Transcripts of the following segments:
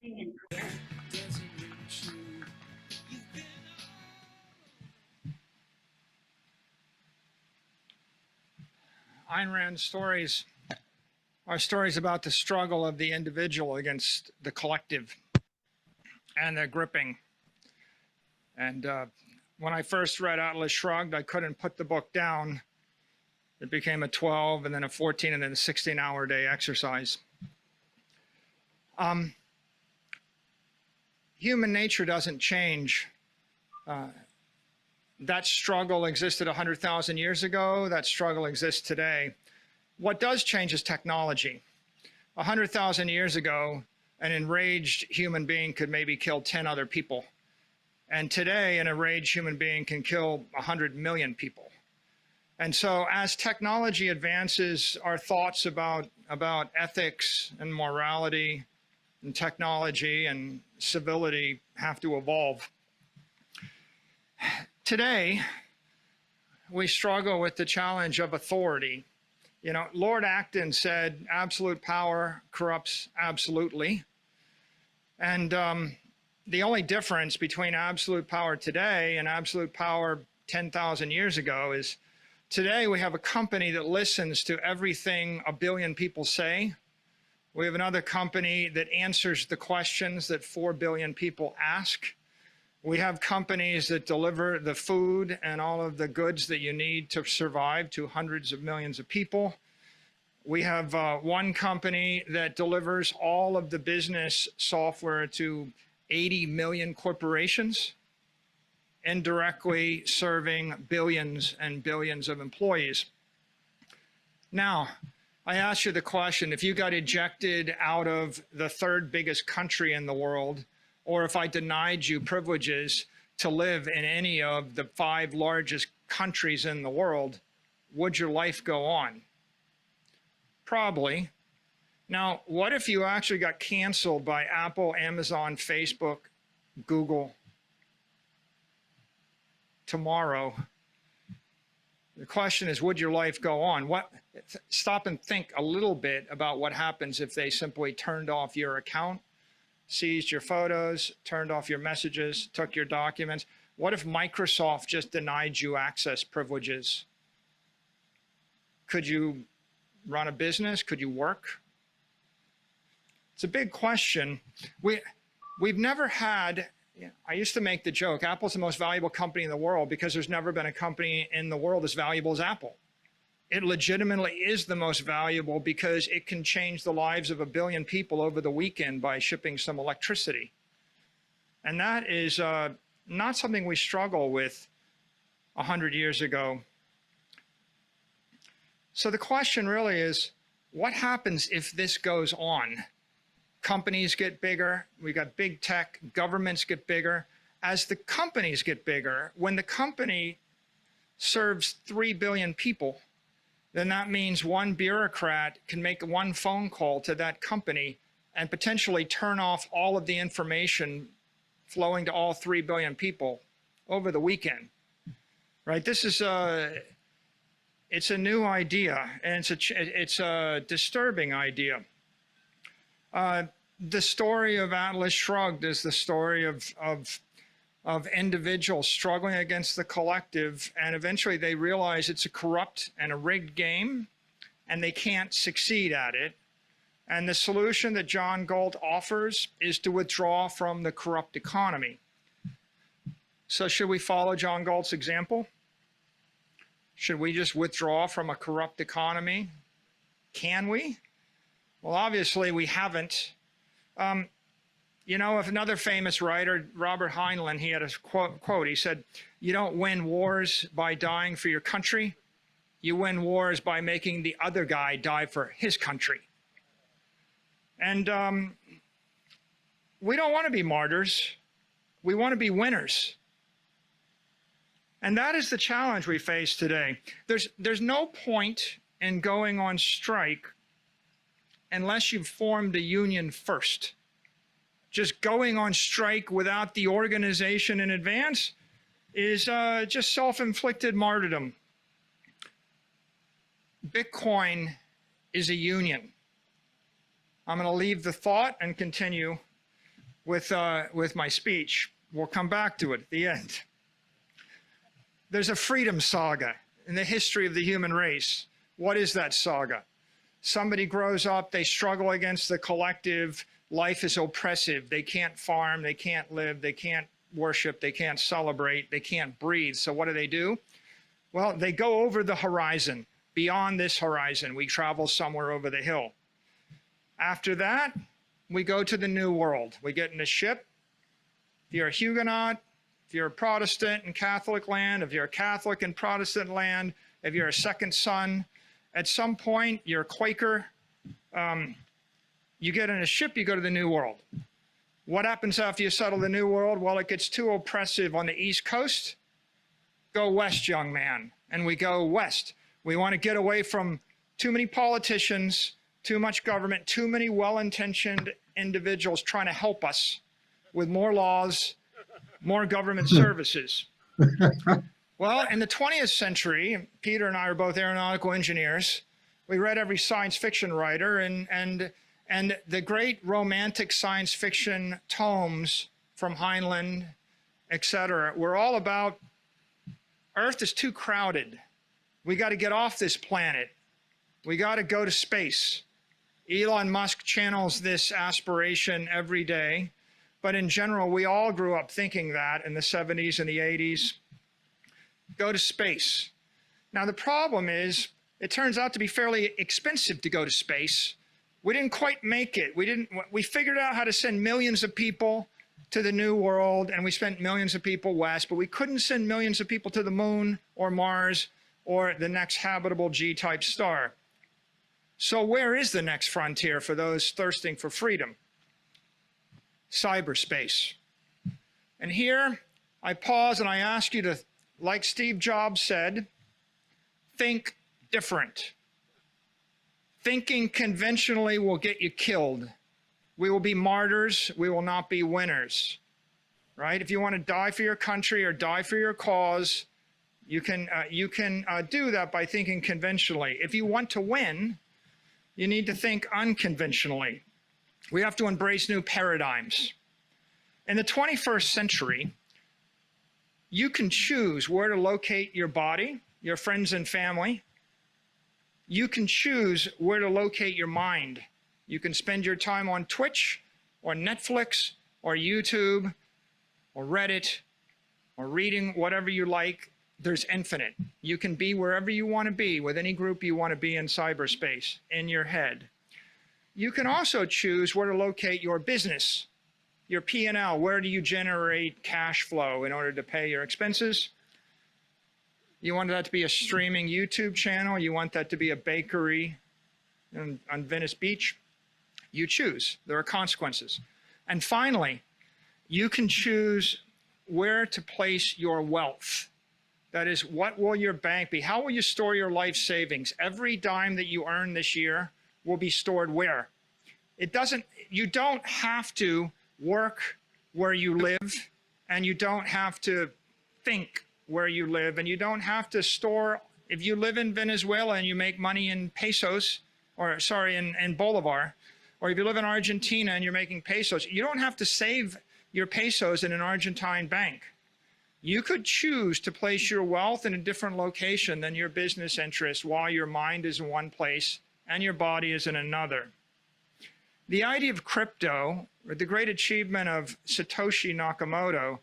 Ayn Rand's stories are stories about the struggle of the individual against the collective and their gripping. And when I first read Atlas Shrugged, I couldn't put the book down. It became a 12 and then a 14 and then a 16-hour day exercise. Human nature doesn't change. That struggle existed 100,000 years ago. That struggle exists today. What does change is technology. 100,000 years ago, an enraged human being could maybe kill 10 other people. And today, an enraged human being can kill 100 million people. And so as technology advances, our thoughts about ethics and morality and technology and civility have to evolve. Today, we struggle with the challenge of authority. You know, Lord Acton said, absolute power corrupts absolutely. And the only difference between absolute power today and absolute power 10,000 years ago is today we have a company that listens to everything a billion people say. We have another company that answers the questions that 4 billion people ask. We have companies that deliver the food and all of the goods that you need to survive to hundreds of millions of people. We have one company that delivers all of the business software to 80 million corporations, indirectly serving billions and billions of employees. Now, I ask you the question, if you got ejected out of the third biggest country in the world, or if I denied you privileges to live in any of the 5 largest countries in the world, would your life go on? Probably. Now, what if you actually got canceled by Apple, Amazon, Facebook, Google tomorrow? The question is, would your life go on? Stop and think a little bit about what happens if they simply turned off your account, seized your photos, turned off your messages, took your documents. What if Microsoft just denied you access privileges? Could you run a business? Could you work? It's a big question. We've never had, I used to make the joke, Apple's the most valuable company in the world because there's never been a company in the world as valuable as Apple. It legitimately is the most valuable because it can change the lives of 1 billion people over the weekend by shipping some electricity. And that is not something we struggle with 100 years ago. So the question really is, what happens if this goes on? Companies get bigger, we got big tech, governments get bigger. As the companies get bigger, when the company serves 3 billion people, then that means one bureaucrat can make one phone call to that company and potentially turn off all of the information flowing to all 3 billion people over the weekend, right? This is it's a new idea, and it's a disturbing idea. The story of Atlas Shrugged is the story of individuals struggling against the collective, and eventually they realize it's a corrupt and a rigged game, and they can't succeed at it. And the solution that John Galt offers is to withdraw from the corrupt economy. So should we follow John Galt's example? Should we just withdraw from a corrupt economy? Can we? Well, obviously we haven't. You know, if another famous writer, Robert Heinlein, he had a quote. He said, "You don't win wars by dying for your country. You win wars by making the other guy die for his country." And we don't want to be martyrs. We want to be winners. And that is the challenge we face today. There's no point in going on strike unless you've formed a union first. Just going on strike without the organization in advance is just self-inflicted martyrdom. Bitcoin is a union. I'm going to leave the thought and continue with my speech. We'll come back to it at the end. There's a freedom saga in the history of the human race. What is that saga? Somebody grows up, they struggle against the collective. Life is oppressive. They can't farm, they can't live, they can't worship, they can't celebrate, they can't breathe. So what do? Well, they go over the horizon. Beyond this horizon, we travel somewhere over the hill. After that, we go to the New World. We get in a ship. If you're a Huguenot, if you're a Protestant in Catholic land, if you're a Catholic in Protestant land, if you're a second son, at some point, you're a Quaker, you get in a ship, you go to the New World. What happens after you settle the New World? Well, it gets too oppressive on the East Coast. Go west, young man. And we go west. We want to get away from too many politicians, too much government, too many well-intentioned individuals trying to help us with more laws, more government services. Well, in the 20th century, Peter and I are both aeronautical engineers. We read every science fiction writer, and the great romantic science fiction tomes from Heinlein, etc., were all about Earth is too crowded. We got to get off this planet. We got to go to space. Elon Musk channels this aspiration every day. But in general, we all grew up thinking that in the 70s and the 80s. Go to space. Now, the problem is, it turns out to be fairly expensive to go to space. We didn't quite make it. We figured out how to send millions of people to the New World, and we spent millions of people west, but we couldn't send millions of people to the moon or Mars or the next habitable G-type star. So where is the next frontier for those thirsting for freedom? Cyberspace. And here I pause and I ask you to, like Steve Jobs said, think different. Thinking conventionally will get you killed. We will be martyrs. We will not be winners, right? If you want to die for your country or die for your cause, you can do that by thinking conventionally. If you want to win, you need to think unconventionally. We have to embrace new paradigms. In the 21st century, you can choose where to locate your body, your friends and family. You can choose where to locate your mind. You can spend your time on Twitch or Netflix or YouTube or Reddit or reading whatever you like. There's infinite. You can be wherever you want to be with any group you want to be in cyberspace, in your head. You can also choose where to locate your business, your P&L. Where do you generate cash flow in order to pay your expenses? You want that to be a streaming YouTube channel? You want that to be a bakery on Venice Beach? You choose. There are consequences. And finally, you can choose where to place your wealth. That is, what will your bank be? How will you store your life savings? Every dime that you earn this year will be stored where? You don't have to work where you live, and you don't have to think where you live, and you don't have to store. If you live in Venezuela and you make money in pesos, or sorry, in Bolivar, or if you live in Argentina and you're making pesos, you don't have to save your pesos in an Argentine bank. You could choose to place your wealth in a different location than your business interests while your mind is in one place and your body is in another. The idea of crypto, or the great achievement of Satoshi Nakamoto,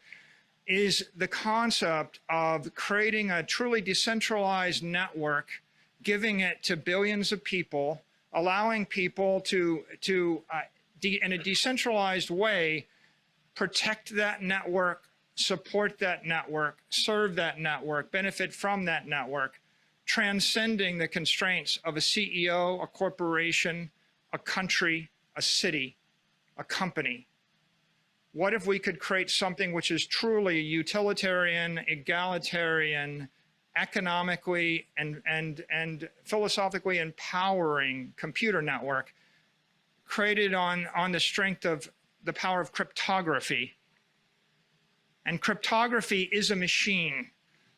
is the concept of creating a truly decentralized network, giving it to billions of people, allowing people to in a decentralized way, protect that network, support that network, serve that network, benefit from that network, transcending the constraints of a CEO, a corporation, a country, a city, a company. What if we could create something which is truly utilitarian, egalitarian, economically and philosophically empowering computer network, created on the strength of the power of cryptography? And cryptography is a machine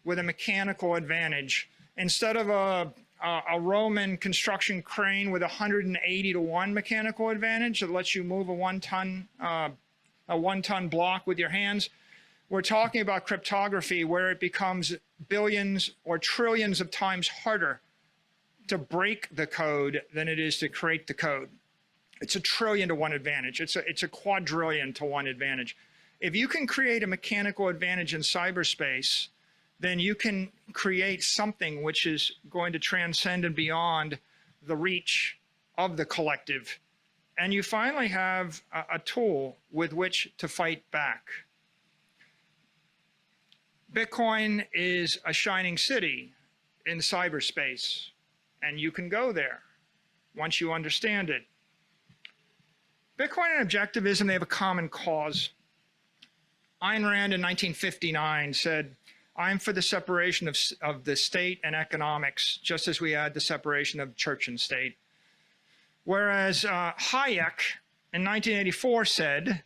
with a mechanical advantage. Instead of a Roman construction crane with 180 to 1 mechanical advantage that lets you move a 1-ton a 1-ton block with your hands. We're talking about cryptography where it becomes billions or trillions of times harder to break the code than it is to create the code. It's a trillion to 1 advantage. It's a quadrillion to 1 advantage. If you can create a mechanical advantage in cyberspace, then you can create something which is going to transcend and beyond the reach of the collective. And you finally have a tool with which to fight back. Bitcoin is a shining city in cyberspace, and you can go there once you understand it. Bitcoin and objectivism, they have a common cause. Ayn Rand in 1959 said, "I'm for the separation of the state and economics, just as we had the separation of church and state." Whereas Hayek in 1984 said,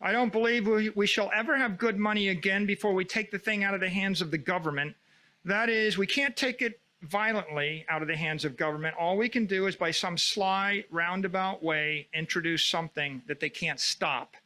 "I don't believe we shall ever have good money again before we take the thing out of the hands of the government. That is, we can't take it violently out of the hands of government. All we can do is by some sly, roundabout way introduce something that they can't stop.